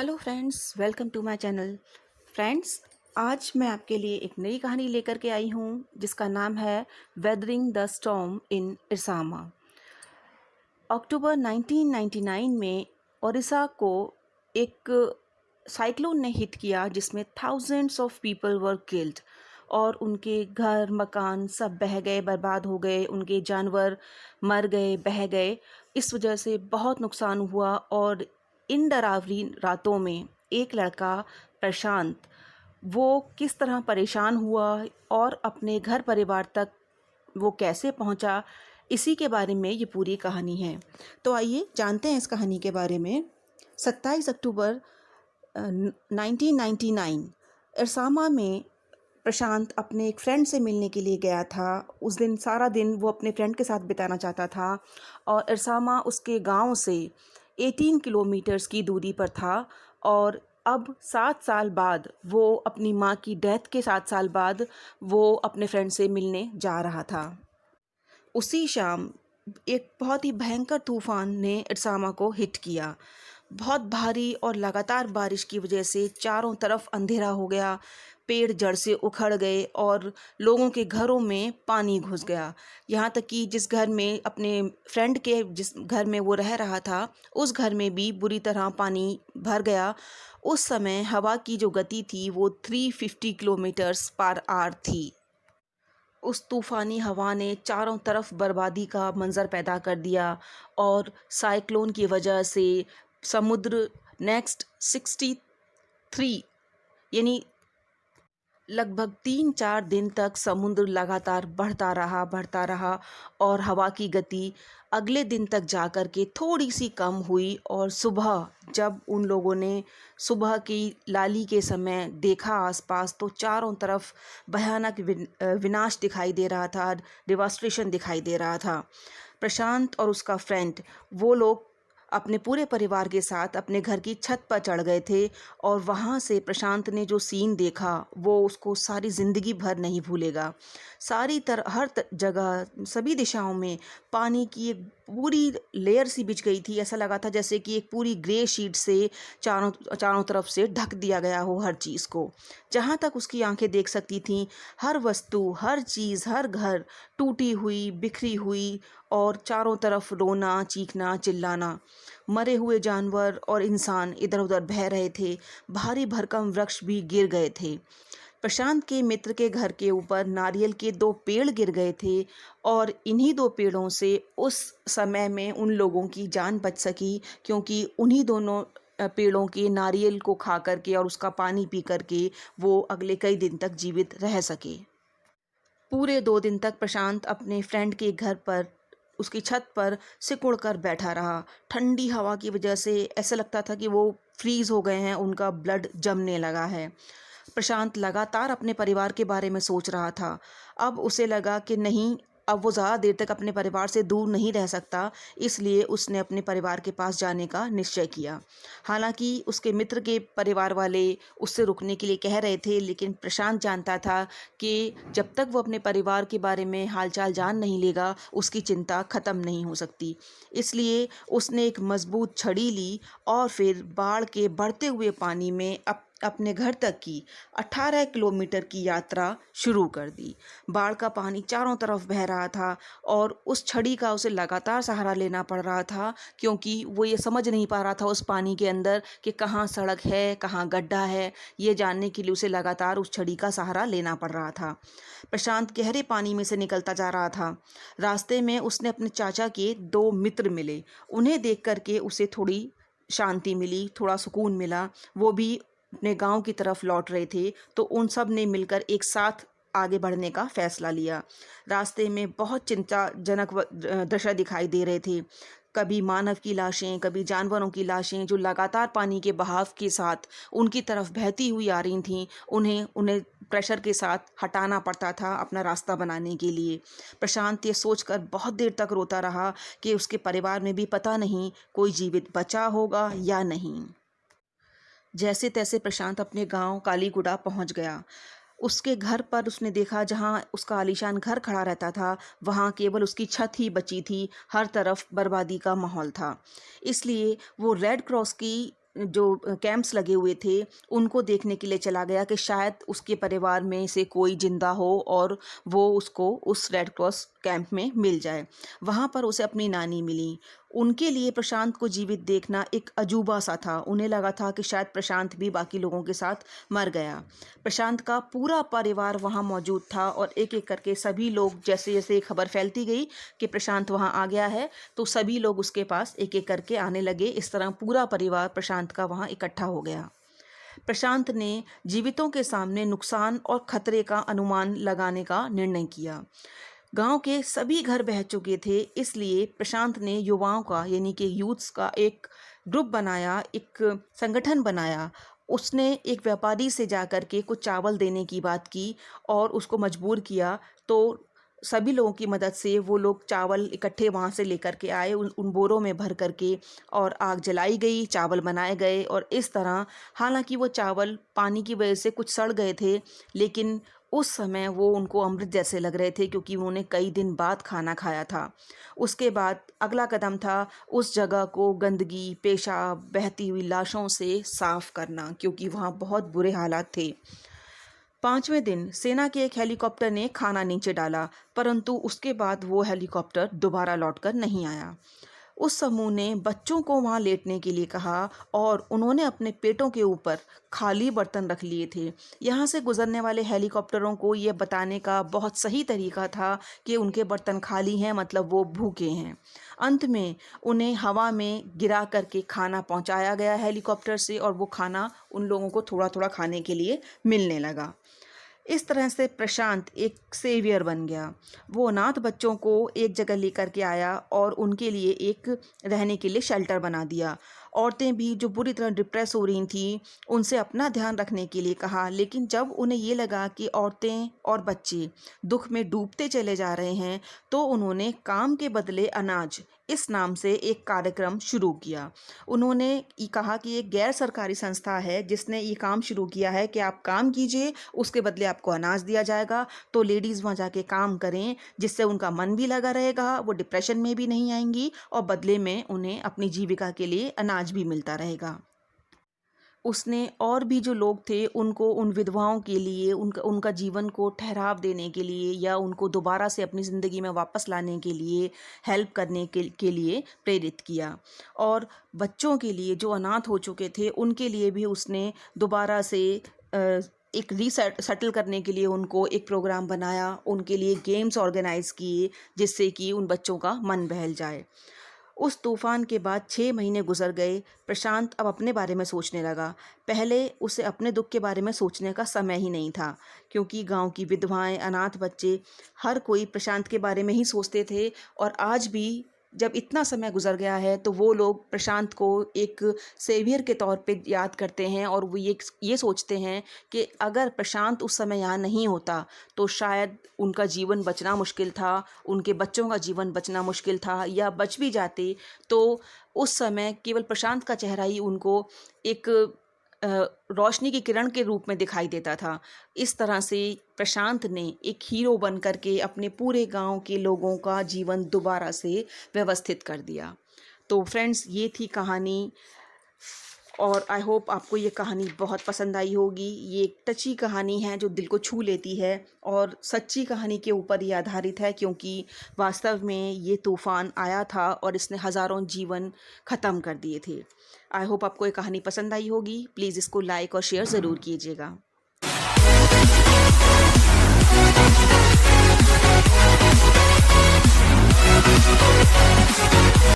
Hello friends, welcome to my channel. Friends, आज मैं आपके लिए एक नई कहानी लेकर के आई हूँ जिसका नाम है वेदरिंग द स्टॉर्म इन इरसामा। अक्टूबर 1999 में ओडिशा को एक साइक्लोन ने हिट किया जिसमें thousands of people were killed और उनके घर मकान सब बह गए, बर्बाद हो गए, उनके जानवर मर गए, बह गए। इस वजह से बहुत नुकसान हुआ और इन डरावनी रातों में एक लड़का प्रशांत, वो किस तरह परेशान हुआ और अपने घर परिवार तक वो कैसे पहुंचा, इसी के बारे में ये पूरी कहानी है। तो आइए जानते हैं इस कहानी के बारे में। 27 अक्टूबर 1999 इरसामा में प्रशांत अपने एक फ्रेंड से मिलने के लिए गया था। उस दिन सारा दिन वो अपने फ्रेंड के साथ बिताना चाहता था और इरसामा उसके गांव से 18 किलोमीटर्स की दूरी पर था। और अब 7 साल बाद, वो अपनी माँ की डेथ के 7 साल बाद, वो अपने फ्रेंड से मिलने जा रहा था। उसी शाम एक बहुत ही भयंकर तूफान ने इरसामा को हिट किया। बहुत भारी और लगातार बारिश की वजह से चारों तरफ अंधेरा हो गया, पेड़ जड़ से उखड़ गए और लोगों के घरों में पानी घुस गया। यहाँ तक कि जिस घर में अपने फ्रेंड के जिस घर में वो रह रहा था, उस घर में भी बुरी तरह पानी भर गया। उस समय हवा की जो गति थी वो 350 किलोमीटर्स पर आवर थी। उस तूफ़ानी हवा ने चारों तरफ बर्बादी का मंज़र पैदा कर दिया और साइक्लोन की वजह से समुद्र नेक्स्ट 63 यानी लगभग 3-4 दिन तक समुद्र लगातार बढ़ता रहा और हवा की गति अगले दिन तक जा कर के थोड़ी सी कम हुई। और सुबह जब उन लोगों ने सुबह की लाली के समय देखा आसपास, तो चारों तरफ भयानक विनाश दिखाई दे रहा था, डिवास्टेशन दिखाई दे रहा था। प्रशांत और उसका फ्रेंड, वो लोग अपने पूरे परिवार के साथ अपने घर की छत पर चढ़ गए थे और वहाँ से प्रशांत ने जो सीन देखा वो उसको सारी ज़िंदगी भर नहीं भूलेगा। हर जगह सभी दिशाओं में पानी की एक पूरी लेयर सी बिछ गई थी। ऐसा लगा था जैसे कि एक पूरी ग्रे शीट से चारों चारों तरफ से ढक दिया गया हो हर चीज़ को। जहाँ तक उसकी आंखें देख सकती थीं, हर वस्तु, हर चीज़, हर घर टूटी हुई, बिखरी हुई और चारों तरफ रोना, चीखना, चिल्लाना। मरे हुए जानवर और इंसान इधर उधर बह रहे थे। भारी भरकम वृक्ष भी गिर गए थे। प्रशांत के मित्र के घर के ऊपर नारियल के 2 पेड़ गिर गए थे और इन्हीं 2 पेड़ों से उस समय में उन लोगों की जान बच सकी, क्योंकि उन्हीं दोनों पेड़ों के नारियल को खा करके और उसका पानी पी करके वो अगले कई दिन तक जीवित रह सके। पूरे 2 दिन तक प्रशांत अपने फ्रेंड के घर पर उसकी छत पर सिकुड़ कर बैठा रहा। ठंडी हवा की वजह से ऐसा लगता था कि वो फ्रीज हो गए हैं, उनका ब्लड जमने लगा है। प्रशांत लगातार अपने परिवार के बारे में सोच रहा था। अब उसे लगा कि नहीं, अब वो ज़्यादा देर तक अपने परिवार से दूर नहीं रह सकता, इसलिए उसने अपने परिवार के पास जाने का निश्चय किया। हालांकि उसके मित्र के परिवार वाले उससे रुकने के लिए कह रहे थे, लेकिन प्रशांत जानता था कि जब तक वो अपने परिवार के बारे में हालचाल जान नहीं लेगा, उसकी चिंता ख़त्म नहीं हो सकती। इसलिए उसने एक मजबूत छड़ी ली और फिर बाढ़ के बढ़ते हुए पानी में अपने घर तक की 18 किलोमीटर की यात्रा शुरू कर दी। बाढ़ का पानी चारों तरफ बह रहा था और उस छड़ी का उसे लगातार सहारा लेना पड़ रहा था, क्योंकि वो ये समझ नहीं पा रहा था उस पानी के अंदर कि कहाँ सड़क है, कहाँ गड्ढा है। ये जानने के लिए उसे लगातार उस छड़ी का सहारा लेना पड़ रहा था। प्रशांत गहरे पानी में से निकलता जा रहा था। रास्ते में उसने अपने चाचा के 2 मित्र मिले। उन्हें देख करके उसे थोड़ी शांति मिली, थोड़ा सुकून मिला। वो भी अपने गांव की तरफ लौट रहे थे, तो उन सब ने मिलकर एक साथ आगे बढ़ने का फैसला लिया। रास्ते में बहुत चिंताजनक दृश्य दिखाई दे रहे थे। कभी मानव की लाशें, कभी जानवरों की लाशें जो लगातार पानी के बहाव के साथ उनकी तरफ बहती हुई आ रही थीं। उन्हें प्रेशर के साथ हटाना पड़ता था अपना रास्ता बनाने के लिए। प्रशांत ये सोचकर बहुत देर तक रोता रहा कि उसके परिवार में भी पता नहीं कोई जीवित बचा होगा या नहीं। जैसे तैसे प्रशांत अपने गांव कालीगुड़ा पहुंच गया। उसके घर पर उसने देखा, जहां उसका आलीशान घर खड़ा रहता था, वहां केवल उसकी छत ही बची थी। हर तरफ बर्बादी का माहौल था। इसलिए वो रेड क्रॉस की जो कैंप्स लगे हुए थे उनको देखने के लिए चला गया कि शायद उसके परिवार में से कोई जिंदा हो और वो उसको उस रेड क्रॉस कैंप में मिल जाए। वहाँ पर उसे अपनी नानी मिली। उनके लिए प्रशांत को जीवित देखना एक अजूबा सा था। उन्हें लगा था कि शायद प्रशांत भी बाकी लोगों के साथ मर गया। प्रशांत का पूरा परिवार वहाँ मौजूद था और एक एक करके सभी लोग, जैसे जैसे खबर फैलती गई कि प्रशांत वहाँ आ गया है, तो सभी लोग उसके पास एक एक करके आने लगे। इस तरह पूरा परिवार प्रशांत का वहाँ इकट्ठा हो गया। प्रशांत ने जीवितों के सामने नुकसान और खतरे का अनुमान लगाने का निर्णय किया। गांव के सभी घर बह चुके थे, इसलिए प्रशांत ने युवाओं का यानी कि यूथ्स का एक ग्रुप बनाया, एक संगठन बनाया। उसने एक व्यापारी से जाकर के कुछ चावल देने की बात की और उसको मजबूर किया। तो सभी लोगों की मदद से वो लोग चावल इकट्ठे वहाँ से लेकर के आए, उन बोरों में भर करके, और आग जलाई गई, चावल बनाए गए। और इस तरह, हालांकि वो चावल पानी की वजह से कुछ सड़ गए थे, लेकिन उस समय वो उनको अमृत जैसे लग रहे थे, क्योंकि उन्होंने कई दिन बाद खाना खाया था। उसके बाद अगला कदम था उस जगह को गंदगी, पेशाब, बहती हुई लाशों से साफ करना, क्योंकि वहाँ बहुत बुरे हालात थे। 5वें दिन सेना के एक हेलीकॉप्टर ने खाना नीचे डाला, परंतु उसके बाद वो हेलीकॉप्टर दोबारा लौटकर नहीं आया। उस समूह ने बच्चों को वहां लेटने के लिए कहा और उन्होंने अपने पेटों के ऊपर खाली बर्तन रख लिए थे। यहाँ से गुजरने वाले हेलीकॉप्टरों को ये बताने का बहुत सही तरीका था कि उनके बर्तन खाली हैं, मतलब वो भूखे हैं। अंत में उन्हें हवा में गिरा करके खाना पहुंचाया गया हेलीकॉप्टर से, और वो खाना उन लोगों को थोड़ा थोड़ा खाने के लिए मिलने लगा। इस तरह से प्रशांत एक सेवियर बन गया। वो अनाथ बच्चों को एक जगह लेकर के आया और उनके लिए एक रहने के लिए शेल्टर बना दिया। औरतें भी जो बुरी तरह डिप्रेस हो रही थीं, उनसे अपना ध्यान रखने के लिए कहा। लेकिन जब उन्हें ये लगा कि औरतें और बच्चे दुख में डूबते चले जा रहे हैं, तो उन्होंने काम के बदले अनाज इस नाम से एक कार्यक्रम शुरू किया। उन्होंने ये कहा कि एक गैर सरकारी संस्था है जिसने ये काम शुरू किया है कि आप काम कीजिए, उसके बदले आपको अनाज दिया जाएगा। तो लेडीज़ वहाँ जाके काम करें, जिससे उनका मन भी लगा रहेगा, वो डिप्रेशन में भी नहीं आएंगी, और बदले में उन्हें अपनी जीविका के लिए अनाज भी मिलता रहेगा। उसने और भी जो लोग थे उनको, उन विधवाओं के लिए, उनका उनका जीवन को ठहराव देने के लिए या उनको दोबारा से अपनी ज़िंदगी में वापस लाने के लिए, हेल्प करने के लिए प्रेरित किया। और बच्चों के लिए जो अनाथ हो चुके थे उनके लिए भी उसने दोबारा से एक सेटल करने के लिए उनको एक प्रोग्राम बनाया, उनके लिए गेम्स ऑर्गेनाइज किए, जिससे कि उन बच्चों का मन बहल जाए। उस तूफान के बाद 6 महीने गुजर गए। प्रशांत अब अपने बारे में सोचने लगा। पहले उसे अपने दुख के बारे में सोचने का समय ही नहीं था, क्योंकि गांव की विधवाएं, अनाथ बच्चे, हर कोई प्रशांत के बारे में ही सोचते थे। और आज भी जब इतना समय गुजर गया है, तो वो लोग प्रशांत को एक सेवियर के तौर पे याद करते हैं, और वो ये सोचते हैं कि अगर प्रशांत उस समय यहाँ नहीं होता तो शायद उनका जीवन बचना मुश्किल था, उनके बच्चों का जीवन बचना मुश्किल था, या बच भी जाते तो उस समय केवल प्रशांत का चेहरा ही उनको एक रोशनी की किरण के रूप में दिखाई देता था। इस तरह से प्रशांत ने एक हीरो बन करके अपने पूरे गांव के लोगों का जीवन दोबारा से व्यवस्थित कर दिया। तो फ्रेंड्स, ये थी कहानी, और आई होप आपको ये कहानी बहुत पसंद आई होगी। ये एक टची कहानी है जो दिल को छू लेती है, और सच्ची कहानी के ऊपर ये आधारित है, क्योंकि वास्तव में ये तूफ़ान आया था और इसने हज़ारों जीवन ख़त्म कर दिए थे। आई होप आपको ये कहानी पसंद आई होगी। प्लीज़ इसको लाइक और शेयर ज़रूर कीजिएगा।